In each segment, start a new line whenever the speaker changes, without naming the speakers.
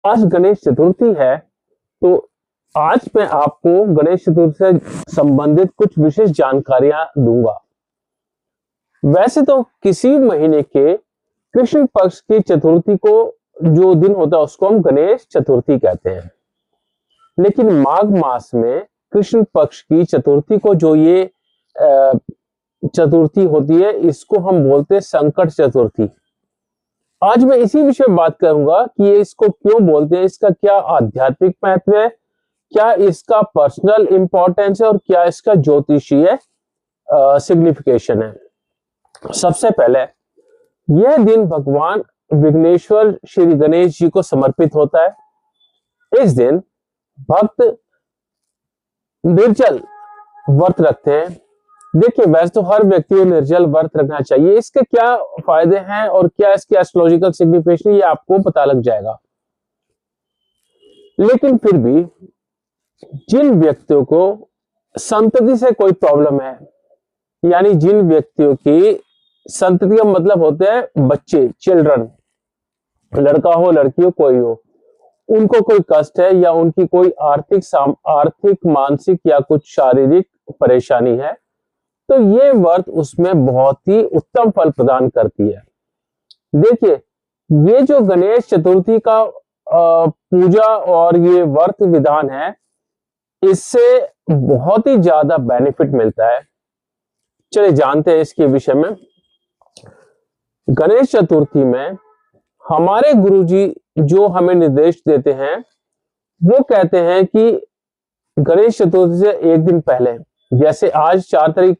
आज गणेश चतुर्थी है, तो आज मैं आपको गणेश चतुर्थी से संबंधित कुछ विशेष जानकारियां दूंगा। वैसे तो किसी महीने के कृष्ण पक्ष की चतुर्थी को जो दिन होता है उसको हम गणेश चतुर्थी कहते हैं। लेकिन माघ मास में कृष्ण पक्ष की चतुर्थी को जो ये चतुर्थी होती है इसको हम बोलते हैं संकट चतुर्थी। आज मैं इसी विषय में बात करूंगा कि ये इसको क्यों बोलते हैं, इसका क्या आध्यात्मिक महत्व है, क्या इसका पर्सनल इंपॉर्टेंस है और क्या इसका ज्योतिषीय सिग्निफिकेशन है। सबसे पहले यह दिन भगवान विघ्नेश्वर श्री गणेश जी को समर्पित होता है। इस दिन भक्त निर्जल व्रत रखते हैं। देखिए, वैसे तो हर व्यक्ति को निर्जल व्रत रखना चाहिए। इसके क्या फायदे हैं और क्या इसके एस्ट्रोलॉजिकल सिग्निफिकेशन ये आपको पता लग जाएगा। लेकिन फिर भी जिन व्यक्तियों को संतति से कोई प्रॉब्लम है, यानी जिन व्यक्तियों की संतति का मतलब होता है बच्चे, चिल्ड्रन, लड़का हो लड़की हो कोई हो, उनको कोई कष्ट है या उनकी कोई आर्थिक मानसिक या कुछ शारीरिक परेशानी है, तो ये व्रत उसमें बहुत ही उत्तम फल प्रदान करती है। देखिए, ये जो गणेश चतुर्थी का पूजा और ये व्रत विधान है, इससे बहुत ही ज्यादा बेनिफिट मिलता है। चलिए जानते हैं इसके विषय में। गणेश चतुर्थी में हमारे गुरुजी जो हमें निर्देश देते हैं वो कहते हैं कि गणेश चतुर्थी से एक दिन पहले, जैसे आज 4 तारीख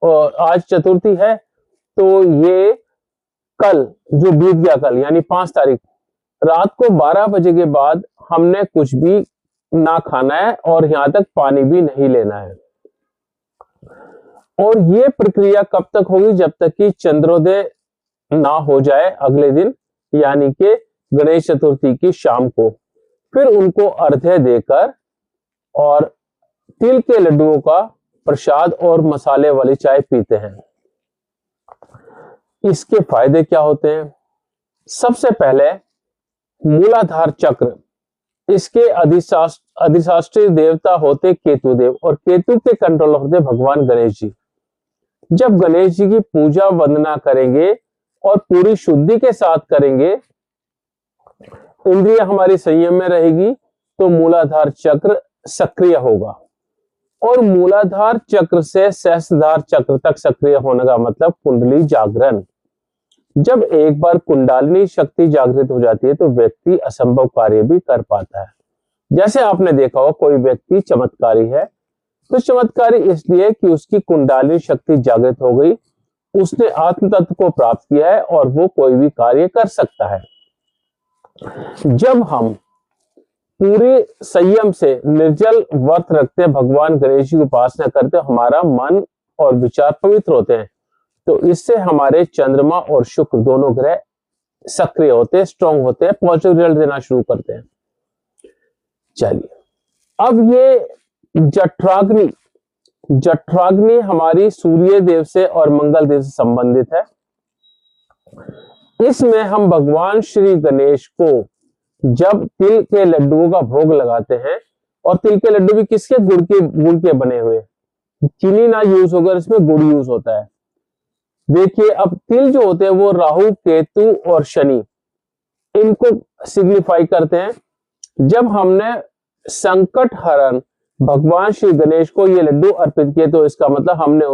आज चतुर्थी है, तो ये कल जो बीत गया कल यानी 5 तारीख रात को 12 बजे के बाद हमने कुछ भी ना खाना है और यहां तक पानी भी नहीं लेना है। और ये प्रक्रिया कब तक होगी? जब तक कि चंद्रोदय ना हो जाए अगले दिन, यानी कि गणेश चतुर्थी की शाम को। फिर उनको अर्घ्य देकर और तिल के लड्डुओं का प्रसाद और मसाले वाली चाय पीते हैं। इसके फायदे क्या होते हैं? सबसे पहले मूलाधार चक्र, इसके अधिशास्त्री देवता होते केतु देव और केतु के कंट्रोलर होते भगवान गणेश जी। जब गणेश जी की पूजा वंदना करेंगे और पूरी शुद्धि के साथ करेंगे, इंद्रिय हमारी संयम में रहेगी, तो मूलाधार चक्र सक्रिय होगा। और मूलाधार चक्र से सहस्त्रधार चक्र तक सक्रिय होने का मतलब कुंडली जागरण। जब एक बार कुंडलिनी शक्ति जागृत हो जाती है तो व्यक्ति असंभव कार्य भी कर पाता है। जैसे आपने देखा हो कोई व्यक्ति चमत्कारी है, तो चमत्कारी इसलिए कि उसकी कुंडलिनी शक्ति जागृत हो गई, उसने आत्म तत्व को प्राप्त किया है और वो कोई भी कार्य कर सकता है। जब हम पूरे संयम से निर्जल व्रत रखते हैं, भगवान गणेश जी की उपासना करते हैं, हमारा मन और विचार पवित्र होते हैं, तो इससे हमारे चंद्रमा और शुक्र दोनों ग्रह सक्रिय होते हैं, स्ट्रांग होते हैं, पॉजिटिव रिजल्ट देना शुरू करते हैं। चलिए, अब ये जठराग्नि हमारी सूर्य देव से और मंगल देव से संबंधित है। इसमें हम भगवान श्री गणेश को जब तिल के लड्डुओं का भोग लगाते हैं, और तिल के लड्डू भी किसके? गुड़ के बने हुए, चीनी ना यूज होकर इसमें गुड़ यूज होता है। देखिए, अब तिल जो होते हैं वो राहु, केतु और शनि, इनको सिग्निफाई करते हैं। जब हमने संकट हरण भगवान श्री गणेश को ये लड्डू अर्पित किए, तो इसका मतलब हमने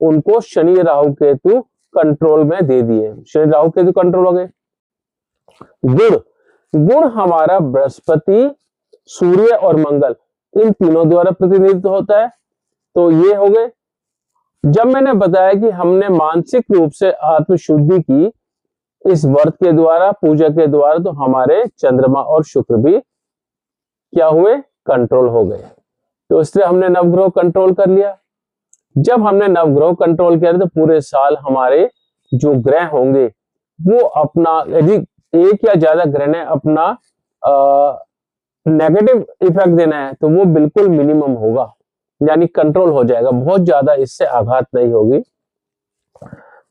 उनको शनि राहु केतु कंट्रोल में दे दिए। शनि राहु केतु कंट्रोल हो गए। गुण हमारा बृहस्पति, सूर्य और मंगल, इन तीनों द्वारा प्रतिनिधित्व होता है। तो ये हो गए। जब मैंने बताया कि हमने मानसिक रूप से आत्मशुद्धि की इस व्रत के द्वारा, पूजा के द्वारा, तो हमारे चंद्रमा और शुक्र भी क्या हुए? कंट्रोल हो गए। तो इसलिए हमने नवग्रह कंट्रोल कर लिया। जब हमने नवग्रह कंट्रोल किया तो पूरे साल हमारे जो ग्रह होंगे वो अपना, यदि एक या ज्यादा ग्रह ने अपना नेगेटिव इफेक्ट देना है तो वो बिल्कुल मिनिमम होगा, यानी कंट्रोल हो जाएगा, बहुत ज्यादा इससे आघात नहीं होगी।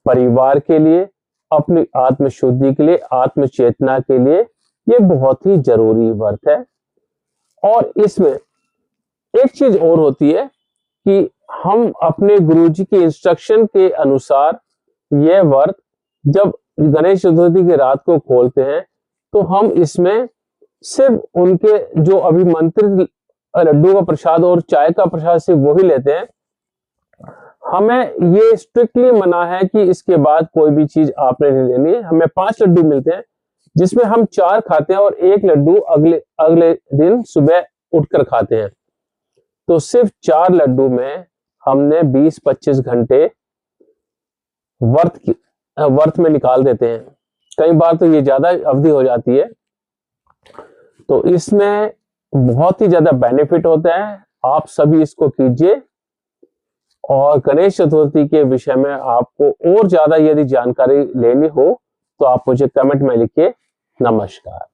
परिवार के लिए, अपनी आत्मशुद्धि के लिए, आत्म चेतना के लिए ये बहुत ही जरूरी व्रत है। और इसमें एक चीज और होती है कि हम अपने गुरुजी के इंस्ट्रक्शन के अनुसार यह व्रत जब गणेश चतुर्थी की रात को खोलते हैं तो हम इसमें सिर्फ उनके जो अभिमंत्रित लड्डू का प्रसाद और चाय का प्रसाद सिर्फ वही लेते हैं। हमें ये स्ट्रिक्टली मना है कि इसके बाद कोई भी चीज आपने नहीं लेनी है। हमें 5 लड्डू मिलते हैं जिसमें हम 4 खाते हैं और 1 लड्डू अगले दिन सुबह उठकर खाते हैं। तो सिर्फ 4 लड्डू में हमने 20-25 घंटे व्रत में निकाल देते हैं। कई बार तो ये ज्यादा अवधि हो जाती है। तो इसमें बहुत ही ज्यादा बेनिफिट होता है। आप सभी इसको कीजिए। और गणेश चतुर्थी के विषय में आपको और ज्यादा यदि जानकारी लेनी हो तो आप मुझे कमेंट में लिखिए। नमस्कार।